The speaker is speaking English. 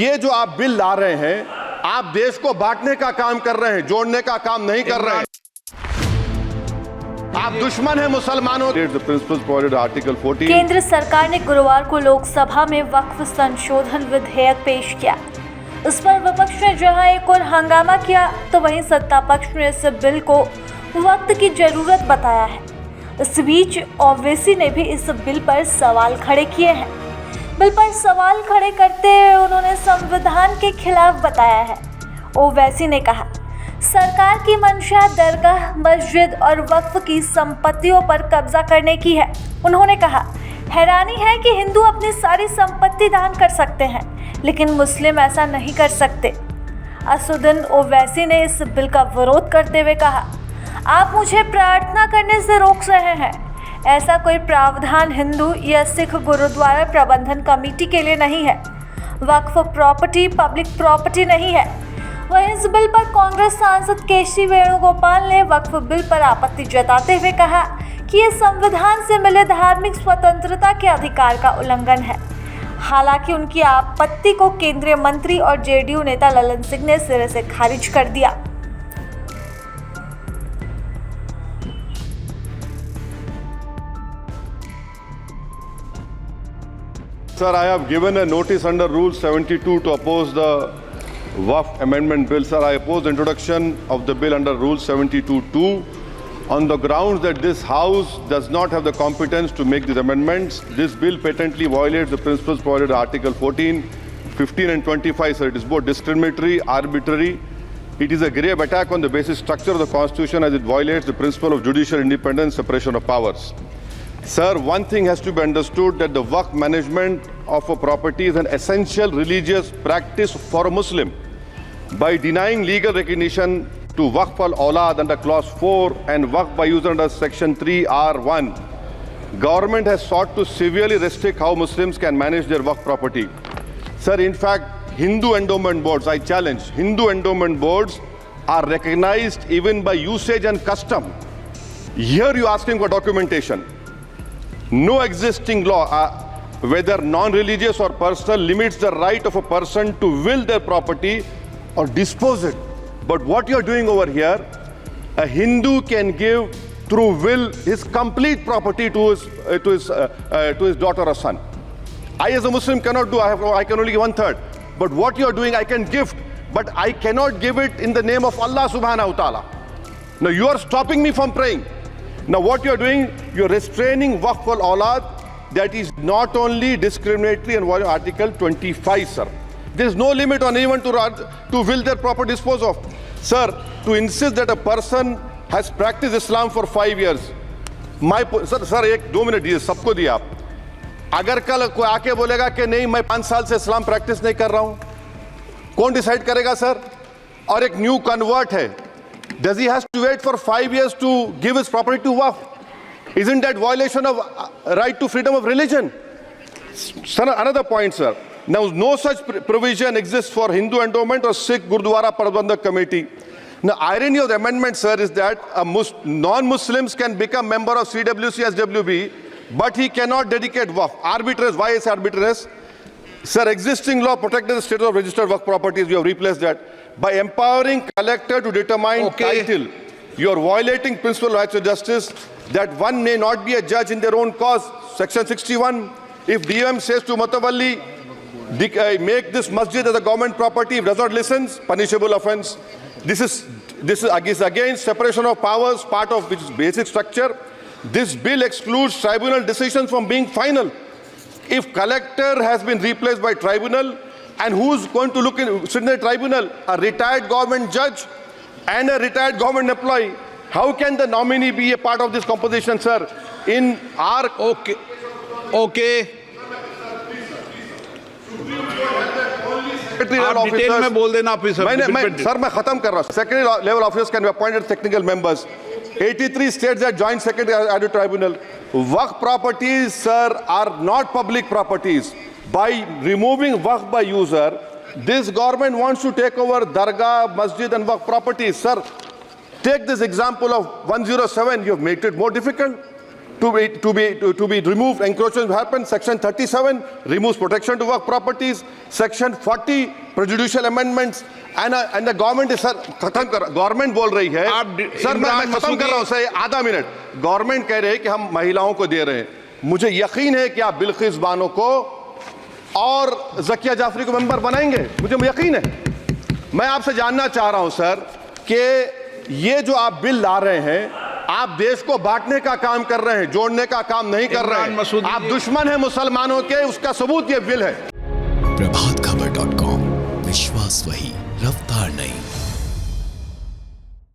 ये जो आप बिल ला रहे हैं, आप देश को बांटने का काम कर रहे हैं, जोड़ने का काम नहीं कर रहे हैं। आप दुश्मन हैं मुसलमानों। आर्टिकल 14। केंद्र सरकार ने गुरुवार को लोकसभा में वक्फ संशोधन विधेयक पेश किया। इस पर विपक्ष ने जहां एक और हंगामा किया, तो वहीं सत्ता पक्ष ने इस बिल को वक्त की जरूरत बताया है। इस बीच ओवैसी ने भी इस बिल पर सवाल खड़े किए हैं। बिल पर सवाल खड़े करते हुए उन्होंने संविधान के खिलाफ बताया है। ओवैसी ने कहा, सरकार की मंशा दरगाह, मस्जिद और वक्फ की संपत्तियों पर कब्जा करने की है। उन्होंने कहा, हैरानी है कि हिंदू अपनी सारी संपत्ति दान कर सकते हैं, लेकिन मुस्लिम ऐसा नहीं कर सकते। असुद्दीन ओवैसी ने इस बिल का विरोध करते हुए कहा, आप मुझे प्रार्थना करने से रोक रहे हैं। ऐसा कोई प्रावधान हिंदू या सिख गुरुद्वारा प्रबंधन कमेटी के लिए नहीं है। वक्फ प्रॉपर्टी पब्लिक प्रॉपर्टी नहीं है। वहीं इस बिल पर कांग्रेस सांसद केसी वेणुगोपाल ने वक्फ बिल पर आपत्ति जताते हुए कहा कि ये संविधान से मिले धार्मिक स्वतंत्रता के अधिकार का उल्लंघन है। हालांकि उनकी आपत्ति को केंद्रीय मंत्री और जेडीयू नेता ललन सिंह ने सिरे से खारिज कर दिया। Sir, I have given a notice under Rule 72 to oppose the Waqf Amendment Bill. Sir, I oppose the introduction of the bill under Rule 72(2) on the grounds that this House does not have the competence to make these amendments. This bill patently violates the principles provided in Article 14, 15 and 25. Sir, it is both discriminatory, arbitrary. It is a grave attack on the basic structure of the Constitution as it violates the principle of judicial independence, separation of powers. Sir, one thing has to be understood, that the Waqf management of a property is an essential religious practice for a Muslim. By denying legal recognition to Waqf al-Awlad under Clause 4 and Waqf by user under Section 3(r)(1), government has sought to severely restrict how Muslims can manage their Waqf property. Sir, in fact, Hindu endowment boards, I challenge, Hindu endowment boards are recognized even by usage and custom. Here you are asking for documentation. No existing law, whether non-religious or personal, limits the right of a person to will their property or dispose it. But what you are doing over here, a Hindu can give through will his complete property to his daughter or son. I as a Muslim cannot do. I can only give 1/3. But what you are doing, I can gift, but I cannot give it in the name of Allah subhanahu wa ta'ala. Now you are stopping me from praying. Now what you are doing, you are restraining Waqf al-Awlad. That is not only discriminatory and violating Article 25, sir. There is no limit on anyone to will their property dispose of. Sir, to insist that a person has practiced Islam for 5 years. Sir, एक 2 minute दिए, सबको दिया आप। अगर कल कोई आके बोलेगा कि नहीं मैं 5 साल से इस्लाम प्रैक्टिस नहीं कर रहा हूं, कौन डिसाइड करेगा सर? और एक न्यू कन्वर्ट है, does he has to wait for 5 years to give his property to Waqf? Isn't that violation of right to freedom of religion? Sir, another point, sir. Now, no such provision exists for Hindu endowment or Sikh Gurdwara Prabandhak Committee. Now, irony of the amendment, sir, is that non-Muslims can become member of CWC, SWB, but he cannot dedicate Waqf. Arbitrary. Why is arbitrary? Sir, existing law protected the status of registered Waqf properties. You have replaced that. By empowering collector to determine title, you are violating principle of rights of justice, that one may not be a judge in their own cause. Section 61, if DM says to Matawalli, make this masjid as a government property, if does not listen, punishable offence. This is against separation of powers, part of which is basic structure. This bill excludes tribunal decisions from being final. If collector has been replaced by tribunal, and who's going to sit in the tribunal? A retired government judge and a retired government employee. How can the nominee be a part of this composition, sir? In our... Okay. आप detail में बोल देना officer. Sir मैं खत्म कर रहा हूँ। Secondary level officers can be appointed technical members. 83 states that joint secretary added tribunal. Waqf properties, sir, are not public properties. By removing Waqf by user, this government wants to take over Dargah, Masjid and Waqf properties. Sir, take this example of 107, you have made it more difficult. to be removed, encroachment happen. Section 37 removes protection to work properties. Section 40 prejudicial amendments. And the government is, sir, खत्म कर, government बोल रही है, sir मैं खत्म कर रहा हूं सर, आधा मिनट. गवर्नमेंट कह रहे हैं कि हम महिलाओं को दे रहे हैं. मुझे यकीन है कि आप बिल्किस बानो को और ज़किया जाफरी को मेंबर बनाएंगे, मुझे यकीन है. मैं आपसे जानना चाह रहा हूं सर कि ये जो आप बिल ला रहे हैं, आप देश को बांटने का काम कर रहे हैं, जोड़ने का काम नहीं कर रहे हैं. आप दुश्मन हैं मुसलमानों के, उसका सबूत ये बिल है. प्रभातखबर.com, विश्वास वही, रफ्तार नहीं.